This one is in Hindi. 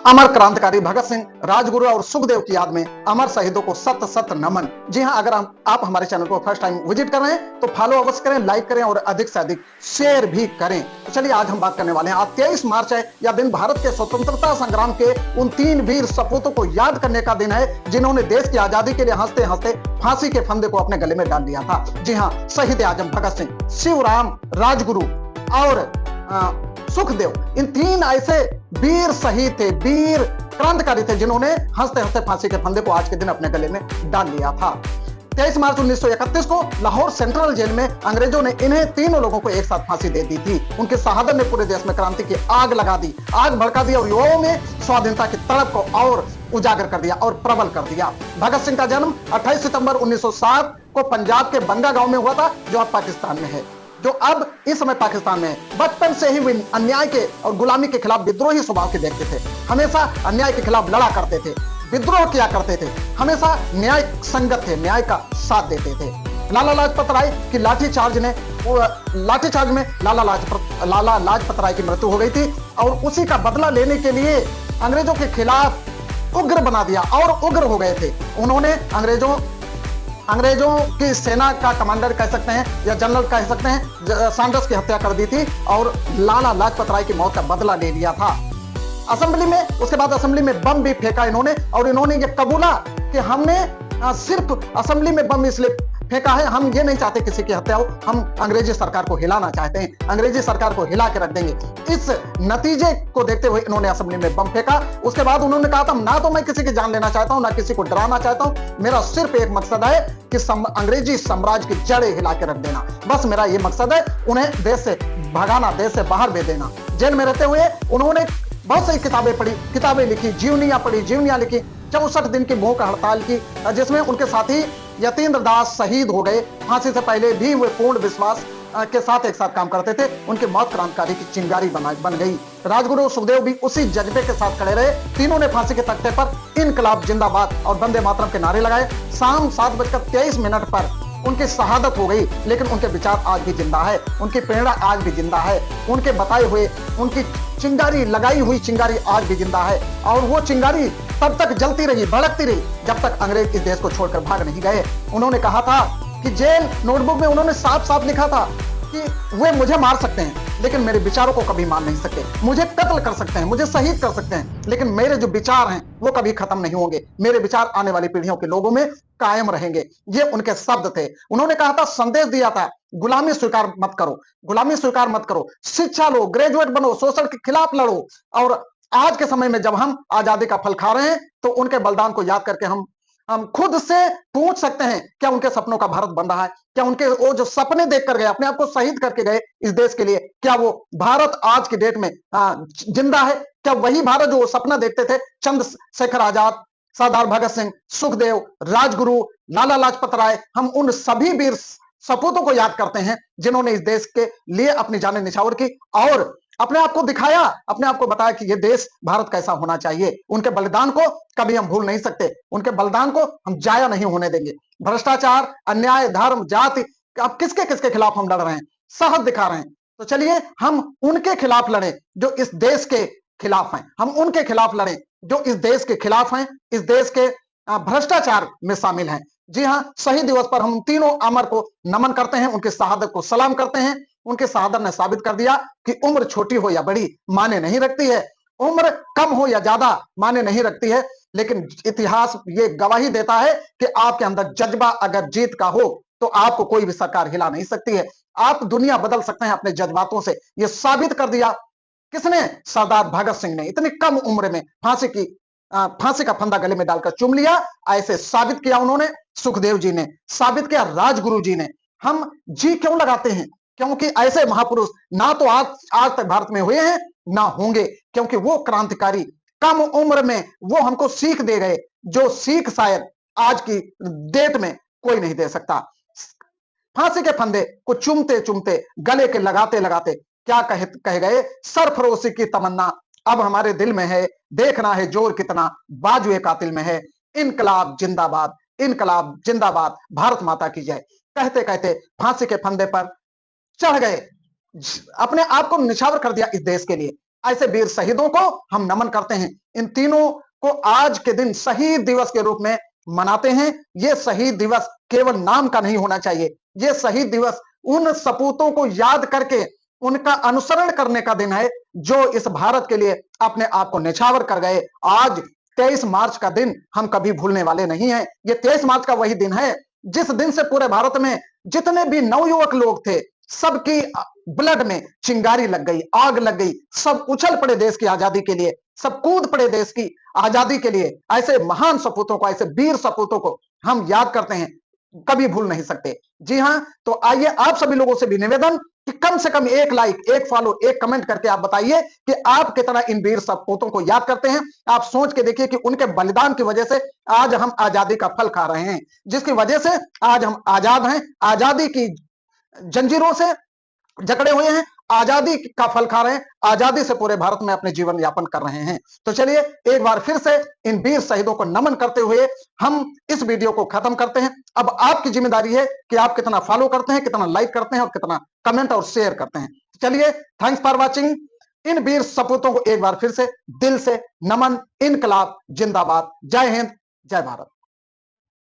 अमर क्रांतिकारी भगत सिंह, राजगुरु और सुखदेव की याद में अमर शहीदों को सत सत नमन। जी हाँ, अगर आप हमारे चैनल को फर्स्ट टाइम विजिट कर रहे हैं तो फॉलो अवश्य करें, लाइक करें और अधिक से अधिक शेयर भी करें। तो चलिए आज हम बात करने वाले हैं, आज 23 मार्च है, यह दिन भारत के स्वतंत्रता संग्राम के उन 3 वीर सपूतों को याद करने का दिन है जिन्होंने देश की आजादी के लिए हंसते हंसते फांसी के फंदे को अपने गले में डाल लिया था। जी हाँ, शहीद आजम भगत सिंह, शिवराम, राजगुरु और सुखदेव, इन 3 ऐसे वीर शहीद थे, वीर क्रांतिकारी थे जिन्होंने हंसते हंसते फांसी के फंदे को आज के दिन अपने गले में डाल लिया था। 23 मार्च 1931 को लाहौर सेंट्रल जेल में अंग्रेजों ने इन्हें तीनों लोगों को एक साथ फांसी दे दी थी। उनकी शहादत ने पूरे देश में क्रांति की आग लगा दी, आग भड़का दी और युवाओं में स्वाधीनता की तड़प को और उजागर कर दिया और प्रबल कर दिया। भगत सिंह का जन्म 28 सितंबर 1907 को पंजाब के बंगा गांव में हुआ था, जो अब पाकिस्तान में है, जो अब इस समय पाकिस्तान में है। बचपन से ही वे अन्याय के और गुलामी के खिलाफ विद्रोही स्वभाव के व्यक्ति थे। हमेशा अन्याय के खिलाफ लड़ा करते थे, विद्रोह किया करते थे, हमेशा न्याय संगत थे, न्याय का साथ देते थे। लाला लाजपत राय की लाठीचार्ज में लाला लाजपत राय की मृत्यु हो गई थी और उसी का बदला लेने के लिए अंग्रेजों के खिलाफ उग्र बना दिया और उग्र हो गए थे। उन्होंने अंग्रेजों की सेना का कमांडर कह सकते हैं या जनरल कह सकते हैं, सैंडर्स की हत्या कर दी थी और लाला लाजपत राय की मौत का बदला ले लिया था। असेंबली में, उसके बाद असेंबली में बम भी फेंका इन्होंने और इन्होंने ये कबूला कि हमने सिर्फ असेंबली में बम इसलिए फेंका है, हम ये नहीं चाहते किसी की हत्या हो, हम अंग्रेजी सरकार को हिलाना चाहते हैं, अंग्रेजी सरकार को हिला के रख देंगे। इस नतीजे को देखते हुए इन्होंने असेंबली में बम फेंका। उसके बाद उन्होंने कहा था, ना तो मैं किसी की जान लेना चाहता हूं, ना किसी को डराना चाहता हूं, मेरा सिर्फ एक मकसद है कि अंग्रेजी साम्राज्य की जड़ें हिला के रख देना, बस मेरा ये मकसद है, उन्हें देश से भगाना, देश से बाहर भेज देना। जेल में रहते हुए उन्होंने बहुत सारी किताबें पढ़ी, किताबें लिखी, जीवनियां पढ़ी, जीवनियां लिखी। 64 दिन की भूख हड़ताल की, जिसमें उनके साथी यतीन्द्र दास शहीद हो गए। फांसी से पहले भी वे पूर्ण विश्वास के साथ एक साथ काम करते थे। उनकी मौत क्रांतिकारी की चिंगारी बन गई। राजगुरु सुखदेव भी उसी जज्बे के साथ खड़े रहे। तीनों ने फांसी के तख्ते पर इनकलाब जिंदाबाद और वंदे मातरम के नारे लगाए। शाम 7:23 पर उनकी शहादत हो गई, लेकिन उनके विचार आज भी जिंदा है, उनकी प्रेरणा आज भी जिंदा है, उनके बताए हुए, उनकी चिंगारी, लगाई हुई चिंगारी आज भी जिंदा है। और वो चिंगारी तब तक जलती रही, भड़कती रही, जब तक अंग्रेज इस देश को छोड़कर भाग नहीं गए। उन्होंने कहा था कि जेल नोटबुक में उन्होंने साफ साफ लिखा था कि वे मुझे मार सकते हैं लेकिन मेरे विचारों को कभी मार नहीं सकते, मुझे कत्ल कर सकते हैं, मुझे शहीद कर सकते हैं, लेकिन मेरे जो विचार हैं वो कभी खत्म नहीं होंगे, मेरे विचार आने वाली पीढ़ियों के लोगों में कायम रहेंगे। ये उनके शब्द थे। उन्होंने कहा था, संदेश दिया था, गुलामी स्वीकार मत करो, गुलामी स्वीकार मत करो, शिक्षा लो, ग्रेजुएट बनो, शोषण के खिलाफ लड़ो। और आज के समय में जब हम आजादी का फल खा रहे हैं तो उनके बलिदान को याद करके हम खुद से पूछ सकते हैं, क्या उनके सपनों का भारत बन रहा है? क्या उनके वो जो सपने देख कर गए, अपने आप को शहीद करके गए इस देश के लिए, क्या वो भारत आज की डेट में जिंदा है? क्या वही भारत जो वो सपना देखते थे चंद्रशेखर आजाद, सरदार भगत सिंह, सुखदेव, राजगुरु, लाला लाजपत राय, हम उन सभी वीर सपूतों को याद करते हैं जिन्होंने इस देश के लिए अपनी जानें निछावर की और अपने आप को दिखाया, अपने आप को बताया कि ये देश भारत कैसा होना चाहिए। उनके बलिदान को कभी हम भूल नहीं सकते, उनके बलिदान को हम जाया नहीं होने देंगे। भ्रष्टाचार, अन्याय, धर्म, जाति, अब किसके किसके खिलाफ हम लड़ रहे हैं, साहस दिखा रहे हैं। तो चलिए हम उनके खिलाफ लड़े जो इस देश के खिलाफ हैं, हम उनके खिलाफ लड़े जो इस देश के खिलाफ हैं, इस देश के भ्रष्टाचार में शामिल हैं। जी हाँ, शहीद दिवस पर हम तीनों अमर को नमन करते हैं, उनकी शहादत को सलाम करते हैं। उनके शहादत ने साबित कर दिया कि उम्र छोटी हो या बड़ी माने नहीं रखती है, उम्र कम हो या ज्यादा माने नहीं रखती है, लेकिन इतिहास ये गवाही देता है कि आपके अंदर जज्बा अगर जीत का हो तो आपको कोई भी सरकार हिला नहीं सकती है। आप दुनिया बदल सकते हैं अपने जज्बातों से। ये साबित कर दिया किसने? सरदार भगत सिंह ने। इतनी कम उम्र में फांसी का फंदा गले में डालकर चूम लिया, ऐसे साबित किया उन्होंने। सुखदेव जी ने साबित किया, राजगुरु जी ने। हम जी क्यों लगाते हैं? क्योंकि ऐसे महापुरुष ना तो आज तक भारत में हुए हैं ना होंगे, क्योंकि वो क्रांतिकारी कम उम्र में वो हमको सीख दे गए, जो सीख शायद आज की डेट में कोई नहीं दे सकता। फांसी के फंदे को चूमते चूमते, गले के लगाते लगाते क्या कह गए? सरफरोशी की तमन्ना अब हमारे दिल में है, देखना है जोर कितना बाजुए कातिल में है। इनकलाब जिंदाबाद, इनकलाब जिंदाबाद, भारत माता की जय। कहते कहते फांसी के फंदे पर चढ़ गए, अपने आप को निछावर कर दिया इस देश के लिए। ऐसे वीर शहीदों को हम नमन करते हैं। इन तीनों को आज के दिन शहीद दिवस के रूप में मनाते हैं। ये शहीद दिवस केवल नाम का नहीं होना चाहिए। ये शहीद दिवस उन सपूतों को याद करके उनका अनुसरण करने का दिन है जो इस भारत के लिए अपने आप को न्यौछावर कर गए। आज 23 मार्च का दिन हम कभी भूलने वाले नहीं हैं। ये 23 मार्च का वही दिन है जिस दिन से पूरे भारत में जितने भी नवयुवक लोग थे, सबकी ब्लड में चिंगारी लग गई, आग लग गई। सब उछल पड़े देश की आजादी के लिए, सब कूद पड़े देश की आजादी के लिए। ऐसे महान सपूतों को, ऐसे वीर सपूतों को हम याद करते हैं, कभी भूल नहीं सकते। जी हां, तो आइए आप सभी लोगों से भी निवेदन कि कम से कम एक लाइक, एक फॉलो, एक कमेंट करके आप बताइए कि आप कितना इन वीर सपूतों को याद करते हैं। आप सोच के देखिए कि उनके बलिदान की वजह से आज हम आजादी का फल खा रहे हैं, जिसकी वजह से आज हम आजाद हैं, आजादी की जंजीरों से जकड़े हुए हैं, आजादी का फल खा रहे हैं, आजादी से पूरे भारत में अपने जीवन यापन कर रहे हैं। तो चलिए एक बार फिर से इन वीर शहीदों को नमन करते हुए हम इस वीडियो को खत्म करते हैं। अब आपकी जिम्मेदारी है कि आप कितना फॉलो करते हैं, कितना लाइक करते हैं और कितना कमेंट और शेयर करते हैं। चलिए, थैंक्स फॉर वॉचिंग। इन वीर सपूतों को एक बार फिर से दिल से नमन। इनकलाब जिंदाबाद। जय हिंद, जय भारत।